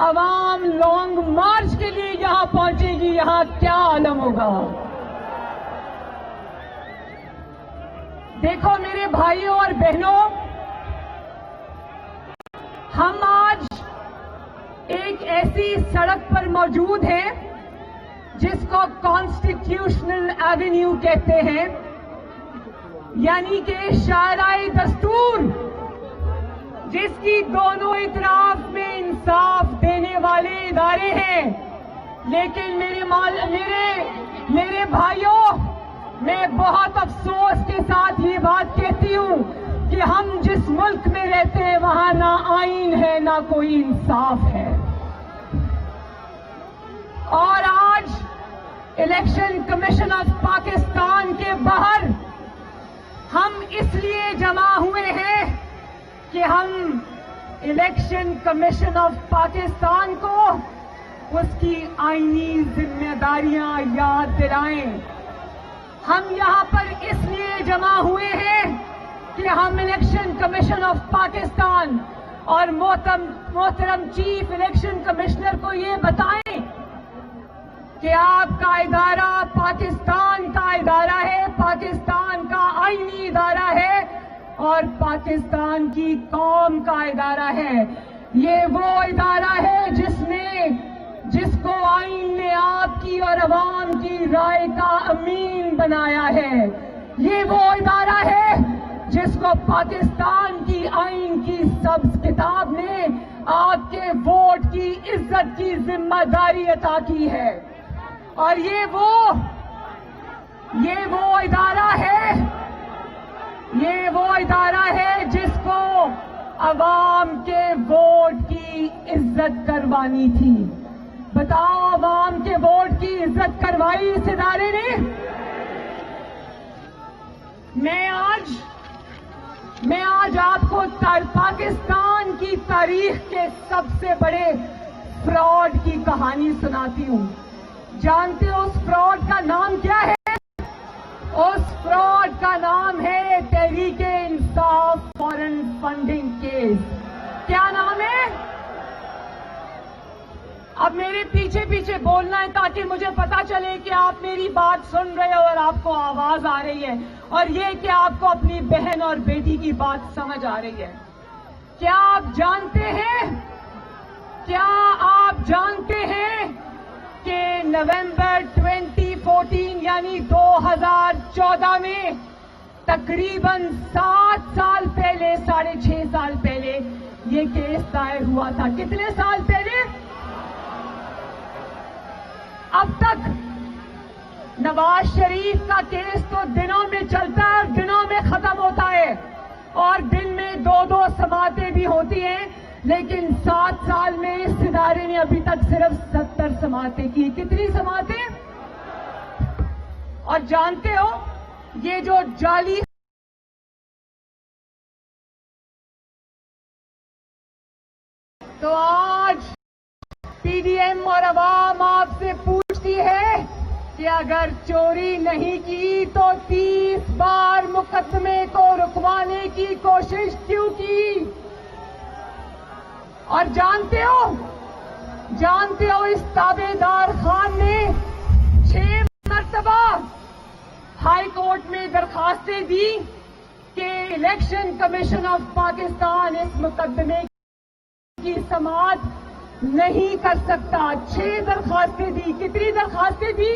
عوام long march کے لیے یہاں پہنچے گی، یہاں کیا عالم ہوگا؟ دیکھو میرے بھائیوں اور بہنوں، ہم آج ایک ایسی سڑک پر موجود ہیں جس کو کانسٹیٹیوشنل ایونیو کہتے ہیں، یعنی کہ شاہراہ دستور، جس کی دونوں اطراف میں انصاف دینے والے ادارے ہیں۔ لیکن میرے بھائیوں، میں بہت افسوس کے ساتھ یہ بات کہتی ہوں کہ ہم جس ملک میں رہتے ہیں وہاں نہ آئین ہے نہ کوئی انصاف ہے۔ اور آج الیکشن کمیشن آف پاکستان کے باہر ہم اس لیے جمع ہوئے ہیں کہ ہم الیکشن کمیشن آف پاکستان کو اس کی آئینی ذمہ داریاں یاد دلائیں۔ ہم یہاں پر اس لیے جمع ہوئے ہیں کہ ہم الیکشن کمیشن آف پاکستان اور محترم چیف الیکشن کمشنر کو یہ بتائیں کہ آپ کا ادارہ پاکستان کا ادارہ ہے، پاکستان کا آئینی ادارہ ہے اور پاکستان کی قوم کا ادارہ ہے۔ یہ وہ ادارہ ہے جس کو آئین نے آپ کی اور عوام کی رائے کا امین بنایا ہے۔ یہ وہ ادارہ ہے جس کو پاکستان کی آئین کی سبز کتاب نے آپ کے ووٹ کی عزت کی ذمہ داری عطا کی ہے۔ اور یہ وہ ادارہ ہے جس کو عوام کے ووٹ کی عزت کروانی تھی۔ بتاؤ، عوام کے ووٹ کی عزت کروائی اس ادارے نے؟ میں آج آپ کو پاکستان کی تاریخ کے سب سے بڑے فراڈ کی کہانی سناتی ہوں۔ جانتے ہو اس فراڈ کا نام کیا ہے؟ اس فراڈ کا نام ہے Tehreek Insaf foreign funding case. کیا نام ہے؟ اب میرے پیچھے پیچھے بولنا ہے تاکہ مجھے پتا چلے کہ آپ میری بات سن رہے ہو اور آپ کو آواز آ رہی ہے، اور یہ کہ آپ کو اپنی بہن اور بیٹی کی بات سمجھ آ رہی ہے۔ کیا آپ جانتے ہیں کہ نومبر 2014 یعنی 2014 میں تقریباً 7 سال پہلے، 6.5 سال پہلے یہ کیس دائر ہوا تھا۔ کتنے سال پہلے؟ اب تک نواز شریف کا کیس تو دنوں میں چلتا ہے اور دنوں میں ختم ہوتا ہے، اور دن میں 2 سماعتیں بھی ہوتی ہیں، لیکن 7 سال میں اس ادارے نے ابھی تک صرف 70 سماعتیں کی۔ کتنی سماعتیں؟ اور جانتے ہو یہ جو جعلی تو آج پی ڈی ایم اور عوام آپ سے پوچھتی ہے کہ اگر چوری نہیں کی تو 30 بار مقدمے کو رکوانے کی کوشش کیوں کی؟ اور جانتے ہو اس تابع دار خان نے 6 مرتبہ ہائی کورٹ میں درخواستیں دی کہ الیکشن کمیشن آف پاکستان اس مقدمے کی سماعت نہیں کر سکتا۔ 6 درخواستیں دی۔ کتنی درخواستیں دی؟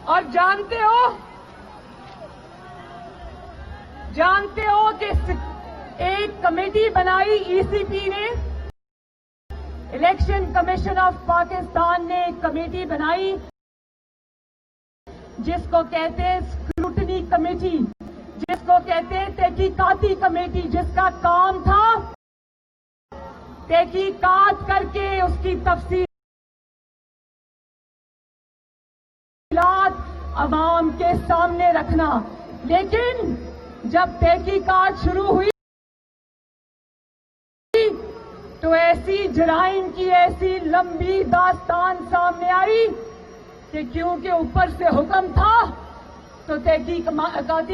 اور جانتے ہو کہ ایک کمیٹی بنائی ای سی پی نے، الیکشن کمیشن آف پاکستان نے ایک کمیٹی بنائی جس کو کہتے ہیں اسکروٹنی کمیٹی، جس کو کہتے ہیں تحقیقاتی کمیٹی، جس کا کام تھا تحقیقات کر کے اس کی تفصیلات عوام کے سامنے رکھنا۔ لیکن جب تحقیقات شروع ہوئی تو ایسی جرائم کی ایسی لمبی داستان سامنے آئی کہ کیونکہ اوپر سے حکم تھا تو تحقیقاتی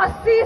80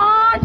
8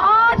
8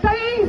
23